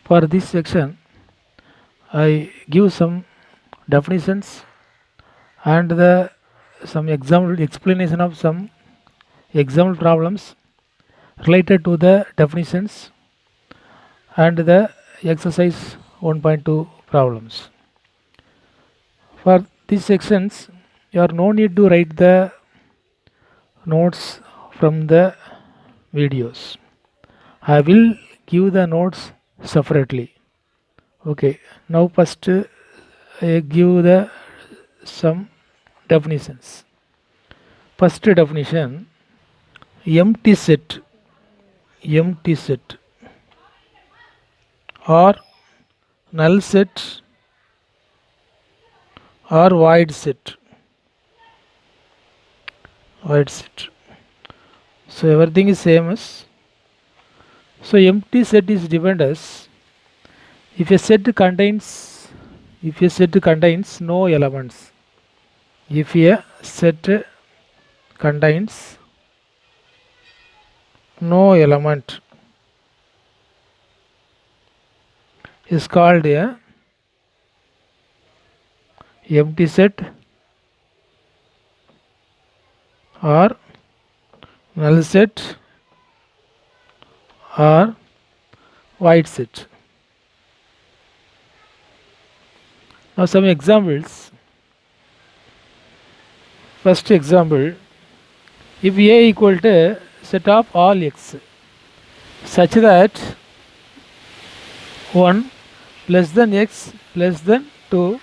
For this section, I give some definitions and the some example explanation of some example problems related to the definitions and the exercise 1.2 problems. For these sections, you are no need to write the notes from the videos. I will give the notes separately. Okay, now first I give the some definitions. First definition, empty set, empty set or null set or void set, void set. So everything is same as. So empty set is defined as if a set contains no elements. If a set contains no element is called a empty set or null set or void set. Now some examples. First example, if A equal to set of all x such that 1 less than x less than 2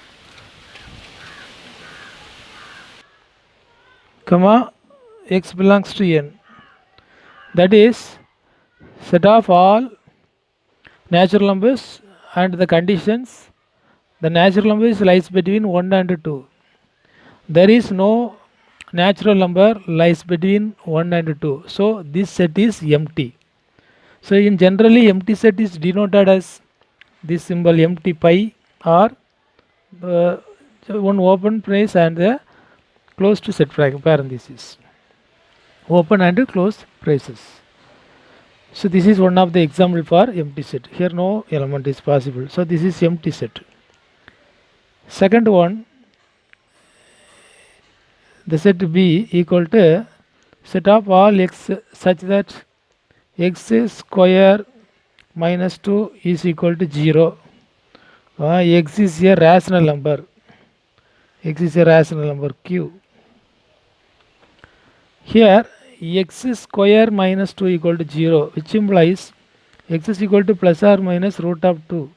comma x belongs to n, that is set of all natural numbers and the conditions the natural numbers lies between 1 and 2. There is no natural number lies between 1 and 2. So this set is empty. So in generally empty set is denoted as this symbol empty pi or one open brace and the closed set parenthesis. Open and closed braces. So this is one of the example for empty set. Here no element is possible. So this is empty set. Second one, the set B equal to set of all x such that x square minus 2 is equal to 0. X is a rational number. X is a rational number q. Here x square minus 2 equal to 0, which implies x is equal to plus or minus root of 2.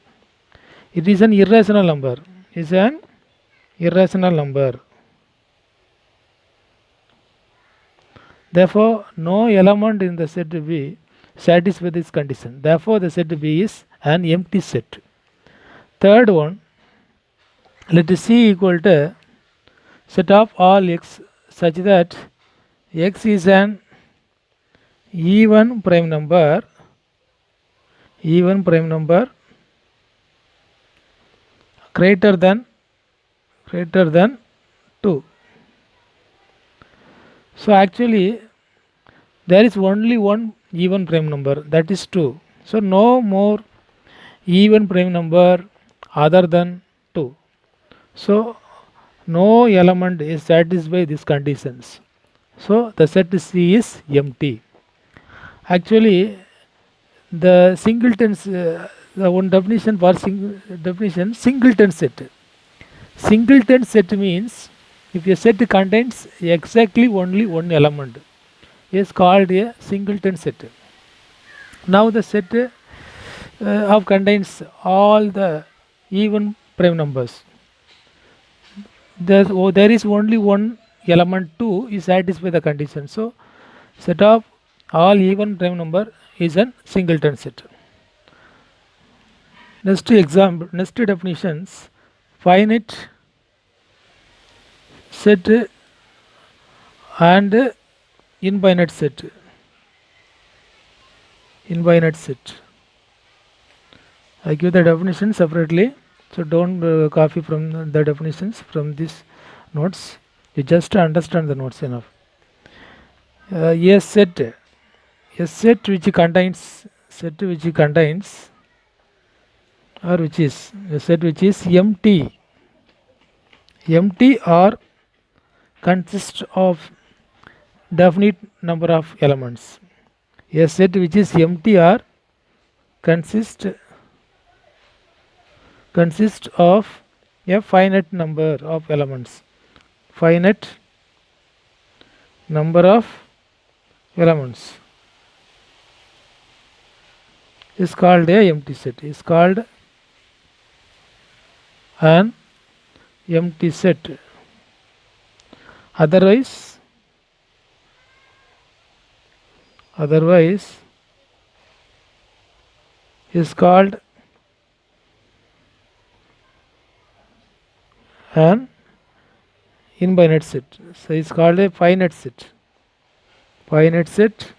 It is an irrational number. Is an irrational number. Therefore, no element in the set B satisfies this condition. Therefore, the set B is an empty set. Third one, let C equal to set of all x such that x is an even prime number greater than 2. So actually there is only one even prime number, that is 2. So no more even prime number other than 2. So no element is satisfied these conditions. So the set C is empty. Actually the singletons, the one definition for singleton set. Singleton set means if a set contains exactly only one element is called a singleton set. Now the set of contains all the even prime numbers. There is only one element 2 is satisfy the condition. So set of all even prime number is a singleton set. Next example, next definitions, finite set and infinite set. Infinite set. I give the definition separately, so don't copy from the definitions from these notes. You just understand the notes enough. A set which contains or which is a set which is empty. Empty or consists of definite number of elements. A set which is empty or consist of a finite number of elements. Finite number of elements is called a empty set. Is called an empty set. Otherwise is called an infinite set. So it's called a finite set. Finite set.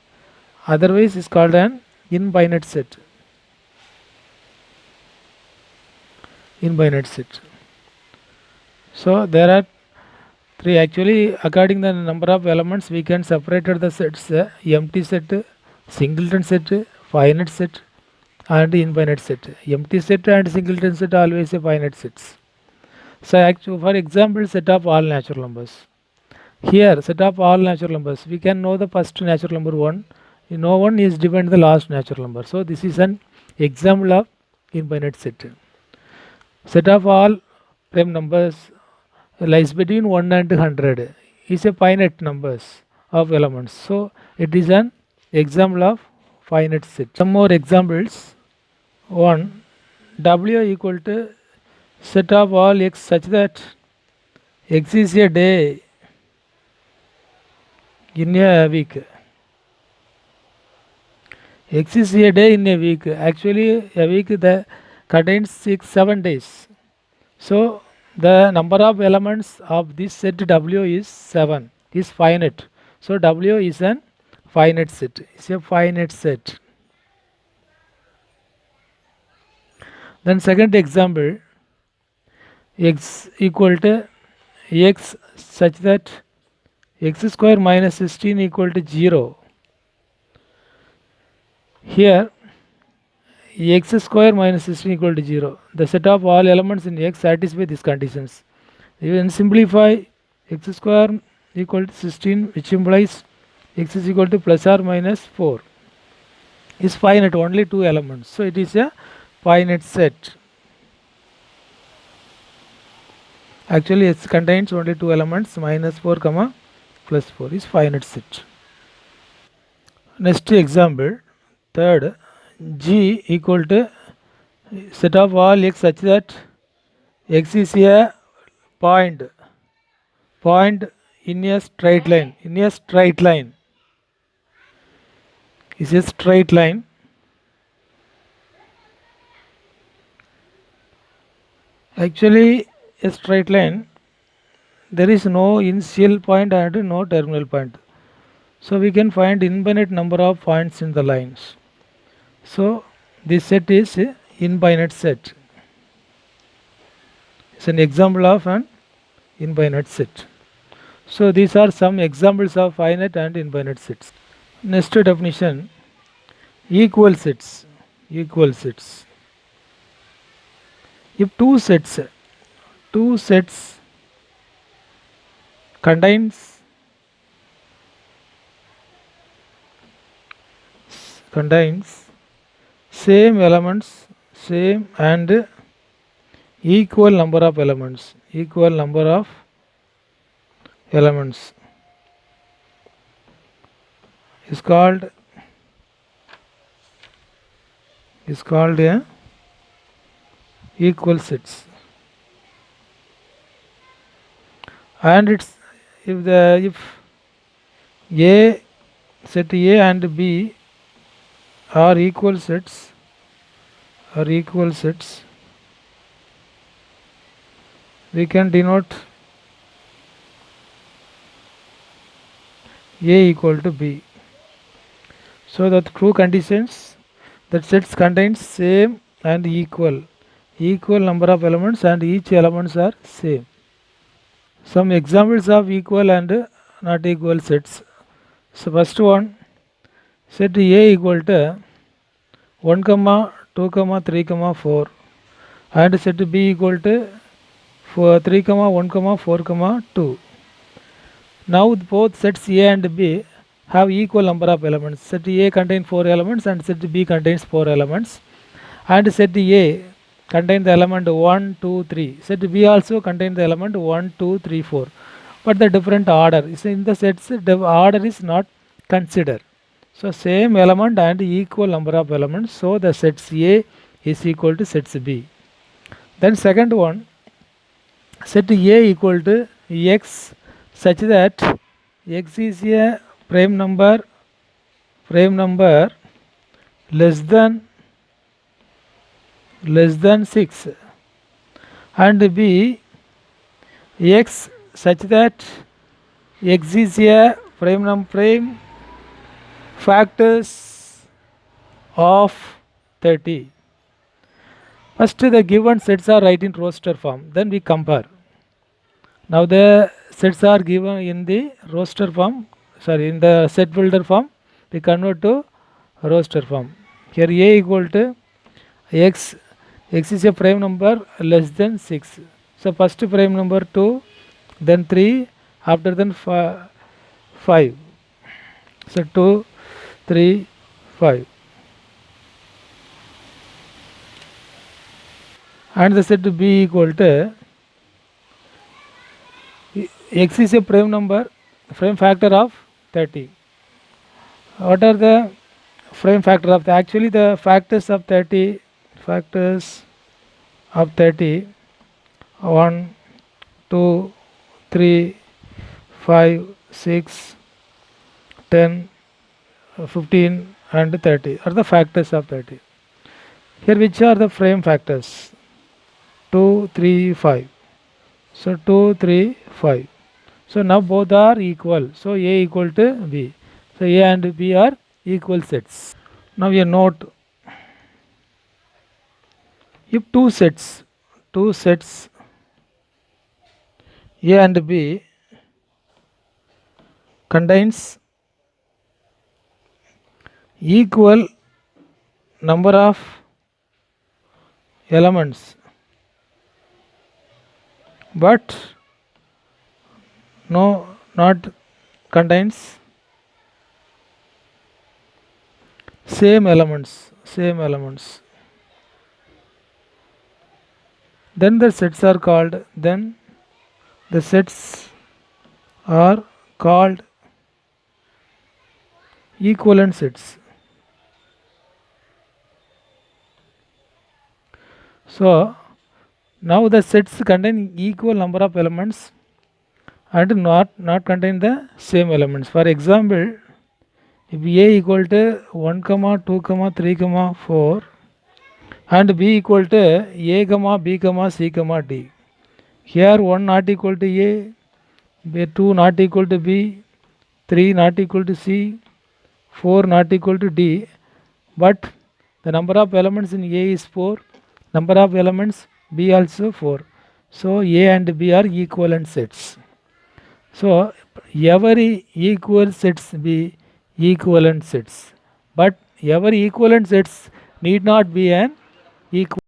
Otherwise is called an infinite set. Infinite set. So there are three. Actually, according to the number of elements, we can separate the sets: empty set, singleton set, finite set, and infinite set. Empty set and singleton set are always a finite sets. So actually, for example, set of all natural numbers. Here, set of all natural numbers, we can know the first natural number 1. No one is dependent the last natural number. So this is an example of infinite set. Set of all prime numbers lies between 1 and 100 is a finite numbers of elements. So it is an example of finite set. Some more examples. 1. W equal to set of all x such that x is a day in a week. X is a day in a week. Actually, a week that contains 7 days. So the number of elements of this set W is 7. Is finite. So W is an finite set. It's a finite set. Then second example, x equal to x such that x square minus 16 equal to 0. Here x square minus 16 equal to 0. The set of all elements in x satisfy these conditions. You can simplify x square equal to 16, which implies x is equal to plus or minus 4. Is finite, only 2 elements. So it is a finite set. Actually it contains only 2 elements, minus 4 comma plus 4 is finite set. Next example, third, G equal to set of all x such that x is a point in a straight line. In a straight line is a straight line. Actually a straight line, there is no initial point and no terminal point. So we can find infinite number of points in the lines. So this set is a infinite set. It's an example of an infinite set. So these are some examples of finite and infinite sets. Next definition, equal sets. Equal sets. If two sets contains same elements, same and equal number of elements, is called a equal sets. And it's if A set A and B are equal sets, we can denote A equal to B. So the true conditions that sets contains same and equal number of elements and each elements are same. Some examples of equal and not equal sets. So first one, set A equal to 1, 2, 3, 4. and set B equal to 3, 1, 4, 2. Now both sets A and B have equal number of elements. Set A contains 4 elements and set B contains 4 elements. And set A contains the element 1, 2, 3. Set B also contains the element 1, 2, 3, 4. But the different order. So in the sets, the order is not considered. So same element and equal number of elements. So the sets A is equal to sets B. Then second one, set A equal to X such that X is a prime number less than 6, and B X such that X is a prime factors of 30. First the given sets are written in roster form, then we compare. Now the sets are given in the roster form, in the set builder form, we convert to roster form. Here A equal to X is a prime number less than 6. So first prime number 2, then 3, after then 5. So 2, 3, 5. And the set B equal to X is a prime factor of 30. What are the prime factor of actually the factors of 30? 1, 2, 3, 5, 6, 10, 15 and 30 are the factors of 30. Here which are the prime factors? 2, 3, 5. So 2, 3, 5. So now both are equal. So A equal to B. So A and B are equal sets. Now a note. If two sets A and B contains equal number of elements but not contains same elements, then the sets are called equivalent sets. So now the sets contain equal number of elements and not contain the same elements. For example, if A equal to 1, 2, 3, 4 and B equal to A, B, C, D. Here 1 not equal to A, 2 not equal to B, 3 not equal to C, 4 not equal to D, but the number of elements in A is 4, number of elements B also 4. So A and B are equivalent sets. So every equal sets be equivalent sets, but every equivalent sets need not be an equal